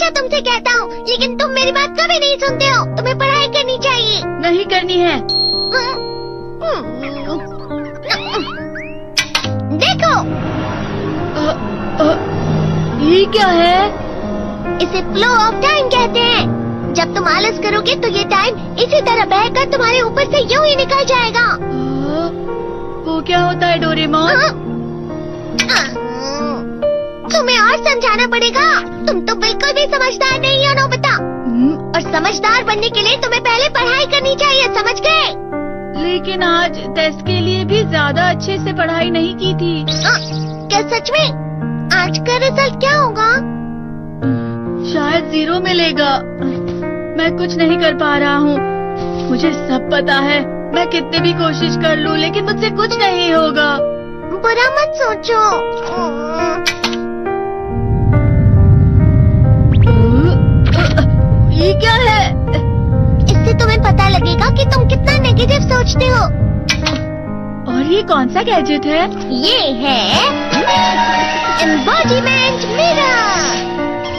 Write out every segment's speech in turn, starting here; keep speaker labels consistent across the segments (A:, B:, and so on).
A: हमेशा तुमसे कहता हूँ, लेकिन तुम मेरी बात कभी नहीं सुनते हो। तुम्हें पढ़ाई करनी चाहिए।
B: नहीं करनी है।
A: देखो,
B: ये क्या है?
A: इसे फ्लो ऑफ टाइम कहते हैं। जब तुम आलस करोगे तो ये टाइम इसी तरह बहकर तुम्हारे ऊपर से यूं ही निकल जाएगा।
B: वो क्या होता है डोरेमोन?
A: तुम्हें और समझाना पड़ेगा। तुम तो बिल्कुल भी समझदार नहीं हो नोबिता। और समझदार बनने के लिए तुम्हें पहले पढ़ाई करनी चाहिए, समझ गए?
B: लेकिन आज टेस्ट के लिए भी ज्यादा अच्छे से पढ़ाई नहीं की थी।
A: क्या सच में? आज का रिजल्ट क्या होगा?
B: शायद 0 मिलेगा। मैं कुछ नहीं कर पा रहा हूँ। मुझे सब पता है। मैं कितने भी कोशिश कर लूँ, लेकिन मुझसे कुछ नहीं होगा।
A: बुरा मत सोचो।
B: ये क्या है?
A: इससे तुम्हें पता लगेगा कि तुम कितना नेगेटिव सोचते हो।
B: और ये कौन सा गैजेट है?
A: ये है embodiment mirror.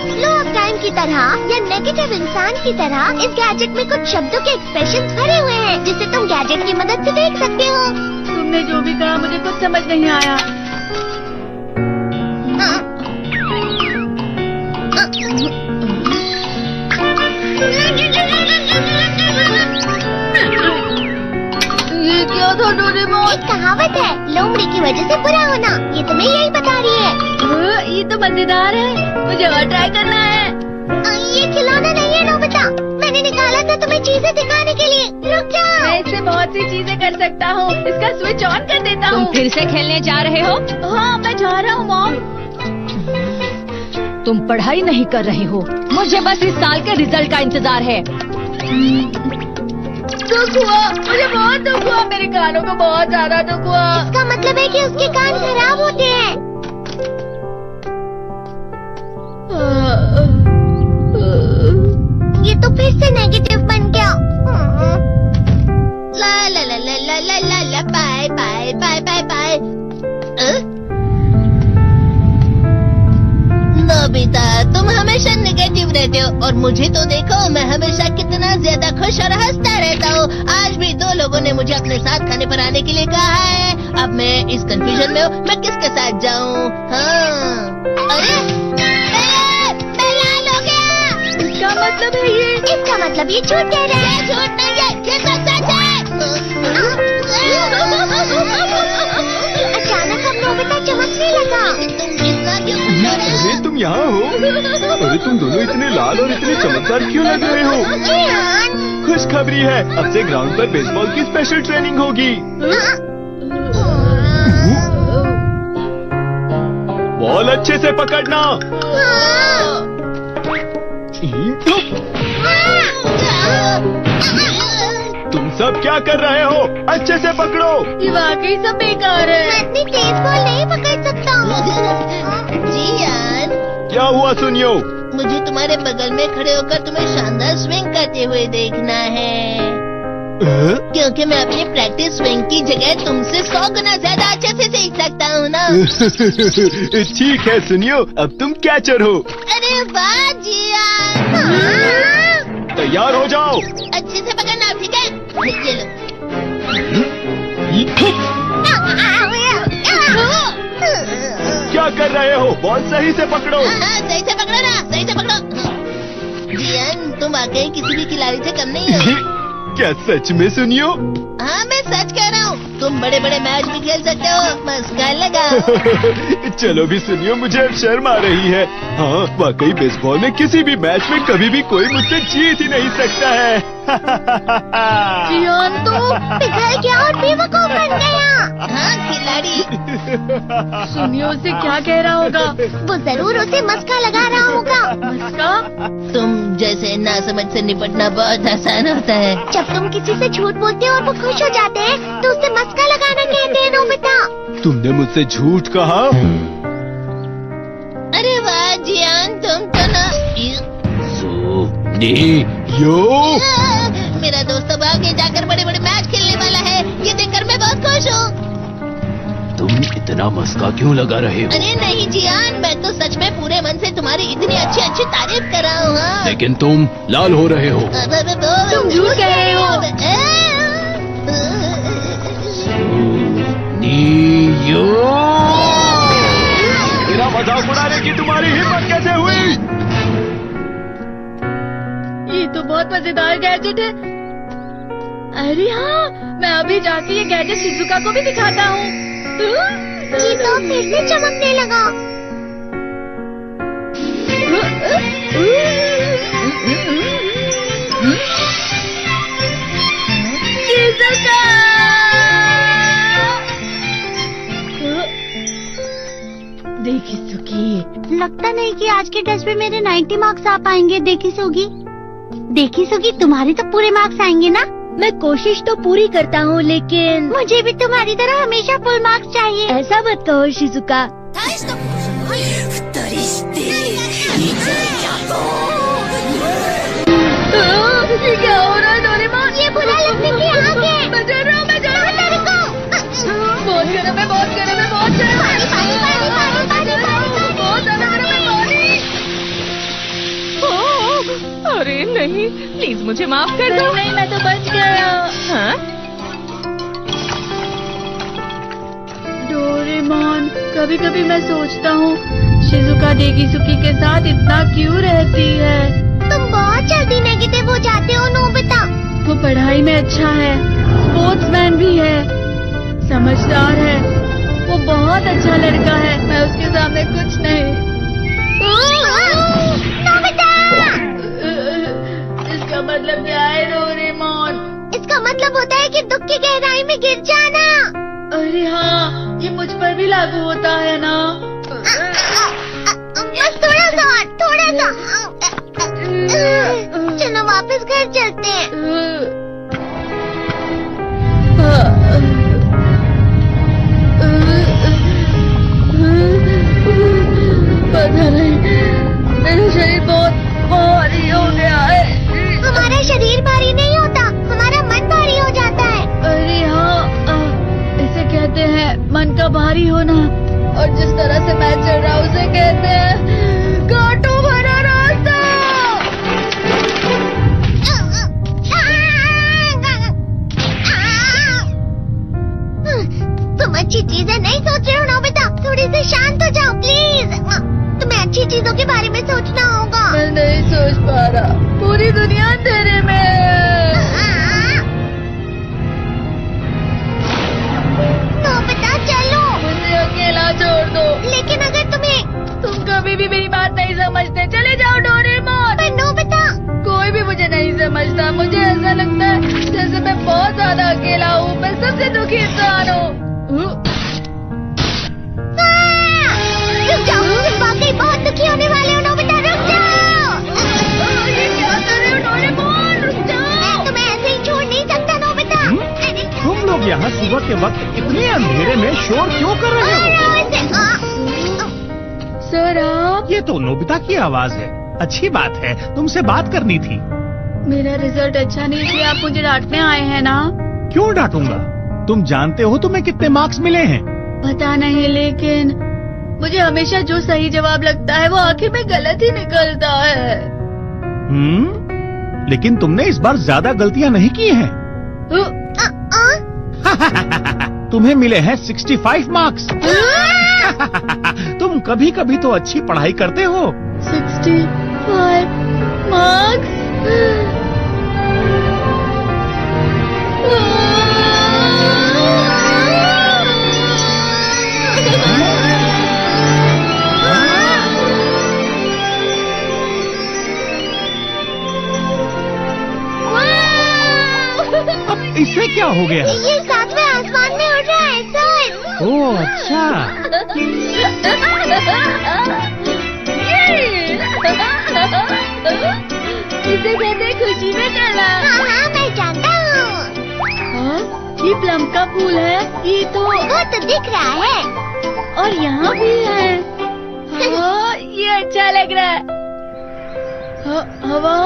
A: Flow of time की तरह या नेगेटिव इंसान की तरह इस गैजेट में कुछ शब्दों के एक्सप्रेशंस भरे हुए हैं, जिसे तुम गैजेट की मदद से देख सकते हो।
B: तुमने जो भी कहा मुझे कुछ समझ नहीं आया। ये क्या था डोरेमोन?
A: एक कहावत है, लोमड़ी की वजह से बुरा होना। ये तुम्हें यही बता रही है।
B: ये तो मजेदार है। मुझे और ट्राई करना है।
A: ये खिलौना नहीं है नोबिता। मैंने निकाला था तुम्हें चीजें दिखाने के लिए। रुक जाओ।
B: मैं इससे बहुत सी चीजें कर सकता हूँ। इसका स्विच ऑन कर देता हूँ।
C: तुम फिर से खेलने जा रहे हो?
B: हाँ, मैं जा रहा हूँ मॉम।
C: तुम पढ़ाई नहीं कर रहे हो। मुझे बस इस साल के रिजल्ट का इंतजार है।
B: दुख हुआ, मुझे बहुत दुख हुआ। मेरे कानों को बहुत ज्यादा दुख हुआ।
A: इसका मतलब है कि उसके कान खराब होते हैं। ये तो फिर से नेगेटिव बन गया। ला ला ला ला ला ला ला ला bye bye bye bye bye. Nobita, तुम हमेशा नेगेटिव रहते हो और मुझे तो देखो, मैं हमेशा कितना ज्यादा खुश और हंसता रहता हूँ। आज भी 2 लोगों ने मुझे अपने साथ खाने पर आने के लिए कहा है। अब मैं इस कंफ्यूजन में हूँ, मैं किसके साथ जाऊँ? हाँ, अरे मैं लाल हो गया।
B: इसका मतलब है ये?
A: इसका मतलब ये झूठ कह रहा है। झूठ नहीं है, ये तो सच है। अचानक हम नोबिता चमकने लगा। तुम इतना क्यों खुश हो रहे हो?
D: अरे तुम यहाँ हो? अरे तुम दोनों इतने लाल और इतने चमकदार क्यों लग रहे हो? खुशखबरी है, अब से ग्राउंड पर बेसबॉल की स्पेशल ट्रेनिंग होगी। बॉल अच्छे से पकड़ना। तुम सब क्या कर रहे हो? अच्छे से पकड़ो।
B: ये वाकई सब बेकार है।
A: मैं इतनी तेज बॉल नहीं पकड़ सकता हूँ। जियान,
D: क्या हुआ सुनियो?
A: मुझे तुम्हारे बगल में खड़े होकर तुम्हें शानदार स्विंग करते हुए देखना है, क्योंकि मैं अपनी प्रैक्टिस स्विंग की जगह तुमसे 100 गुना ज्यादा अच्छे से सीख सकता हूँ ना।
D: ठीक है सुनियो, अब तुम कैचर हो।
A: अरे वाह जियान। हाँ।
D: तैयार हो जाओ।
A: अच्छे से पकड़ना, ठीक है? ये लो।
D: क्या कर रहे हो? बॉल सही से पकड़ो।
A: सही से पकड़ो ना, सही से पकड़ो। जियान, तुम वाकई किसी भी खिलाड़ी से कम नहीं हो।
D: क्या सच में सुनियो?
A: हाँ, मैं सच कह रहा हूँ। तुम बड़े बड़े मैच भी खेल सकते हो। मस्का लगाओ।
D: चलो भी सुनियो, मुझे अब शर्म आ रही है। हाँ, वाकई बेसबॉल में किसी भी मैच में कभी भी कोई मुझसे जीत ही नहीं सकता है।
B: जियान तो
A: पिघल गया और बेवकूफ बन गया। हाँ, खिलाड़ी।
B: सुनियो से क्या कह रहा होगा?
A: वो जरूर उसे मस्का लगा रहा होगा।
B: मस्का?
A: तुम जैसे नासमझ से निपटना बहुत आसान होता है। जब तुम किसी से झूठ बोलते हो और वो खुश हो जाते हैं, तो उसे मस्का लगाना कहते हैं नोबिता।
D: तुमने मुझसे झूठ कहा?
A: अरे वाह जियान, तुम तो ना।
D: यो,
A: मेरा दोस्त अब आगे जाकर बड़े बड़े मैच खेलने वाला है। ये देखकर मैं बहुत खुश हूँ।
D: तुम इतना मस्का क्यों लगा रहे हो?
A: अरे नहीं जियान, मैं तो सच में पूरे मन से तुम्हारी इतनी अच्छी अच्छी तारीफ कर रहा हूँ। हाँ।
D: लेकिन तुम लाल हो रहे हो।
A: तुम
B: झूठ कह रहे हो।
D: मेरा मजाक उड़ाने की तुम्हारी हिम्मत कैसे हुई?
B: ये तो बहुत मजेदार गैजेट है। अरे हाँ, मैं अभी जाके ये गैजेट शिजुका को भी दिखाता हूँ।
A: ये तो फिर से चमकने लगा।
B: शिजुका! देखी सुगी,
E: लगता नहीं कि आज के टेस्ट में मेरे 90 मार्क्स आ पाएंगे। देखी सुगी तुम्हारे तो पूरे मार्क्स आएंगे ना?
C: मैं कोशिश तो पूरी करता हूँ, लेकिन
E: मुझे भी तुम्हारी तरह हमेशा फुल मार्क्स चाहिए।
C: ऐसा मत कहो शिजुका।
B: ये क्या हो रहा है डोरेमोन?
E: ये बुरा लगने की आग है।
B: मैं डर रहा हूँ, मैं डर रहा हूँ। बहुत गर्म है, बहुत गर्म है, बहुत गर्म है। बहुत ज्यादा गर्म है पानी।
F: अरे नहीं, प्लीज मुझे माफ कर दो।
B: नहीं, मैं तो बच गया।
F: हाँ?
B: डोरेमोन, कभी कभी मैं सोचता हूँ शिजुका डेगिसुकी के साथ इतना क्यों रहती है।
E: तुम बहुत जल्दी नेगेटिव हो जाते हो नोबिता।
B: वो पढ़ाई में अच्छा है, स्पोर्ट्समैन भी है, समझदार है। वो बहुत अच्छा लड़का है। मैं उसके सामने कुछ नहीं।
E: नोबिता!
B: इसका मतलब क्या है डोरेमोन?
E: इसका मतलब होता है कि दुख की गहराई में गिर जाना।
B: अरे हाँ, ये मुझ पर भी लागू होता है ना।
E: बस थोड़ा सा और, थोड़ा सा। चलो वापस घर चलते हैं।
B: पता नहीं, मेरा शरीर बहुत भारी हो गया है।
E: हमारा शरीर भारी नहीं होता, हमारा मन भारी हो जाता है।
B: अरे हाँ, इसे कहते हैं मन का भारी होना। और जिस तरह से मैं चल रहा हूँ उसे कहते हैं कांटों भरा रास्ता।
E: तुम अच्छी चीजें नहीं सोच रहे हो नोबिता। थोड़ी सी शांत हो जाओ प्लीज। तुम्हें अच्छी चीजों के बारे में सोचना होगा।
B: मैं नहीं सोच पा रहा, पूरी दुनिया अंधेरे में है।
E: नोबिता चलो।
B: मुझे अकेला छोड़ दो।
E: लेकिन अगर
B: तुम कभी भी मेरी बात नहीं समझते, चले जाओ डोरेमोन।
E: पर नोबिता।
B: कोई भी मुझे नहीं समझता। मुझे ऐसा लगता है जैसे मैं बहुत ज्यादा अकेला हूँ। मैं सबसे दुखी इंसान हूँ।
E: रुक जाओ, तुम वाकई बहुत दुखी होने वाले हो नोबिता। रुक जाओ।
B: ये क्या कर रहे हो डोरेमोन? रुक जाओ।
E: मैं तुम्हें ऐसे ही छोड़ नहीं सकता नोबिता।
G: तुम लोग यहाँ सुबह के वक्त इतने अंधेरे में शोर क्यों कर रहे हो?
B: सर आप?
G: ये तो नोबिता की आवाज है। अच्छी बात है, तुमसे बात करनी थी।
B: मेरा रिजल्ट अच्छा नहीं इसलिए आप मुझे डांटने आए हैं ना?
G: क्यों डांटूंगा? तुम जानते हो तुम्हें कितने मार्क्स मिले हैं?
B: पता नहीं, लेकिन मुझे हमेशा जो सही जवाब लगता है वो आखिर में गलत ही निकलता है।
G: लेकिन तुमने इस बार ज्यादा गलतियाँ नहीं की हैं। तुम्हें मिले हैं 65 मार्क्स। तुम कभी कभी तो अच्छी पढ़ाई करते हो।
B: 65 मार्क्स?
G: अब इसे क्या हो गया?
E: ये सातवें आसमान में उड़ रहा है सर।
G: ओह अच्छा।
B: इसे कहते हैं खुशी में चला।
E: हाँ मैं जानता हूँ।
B: ये प्लम का फूल है। ये तो
E: वो तो दिख रहा है।
B: और यहाँ भी है। हाँ, ये अच्छा लग रहा है। हवा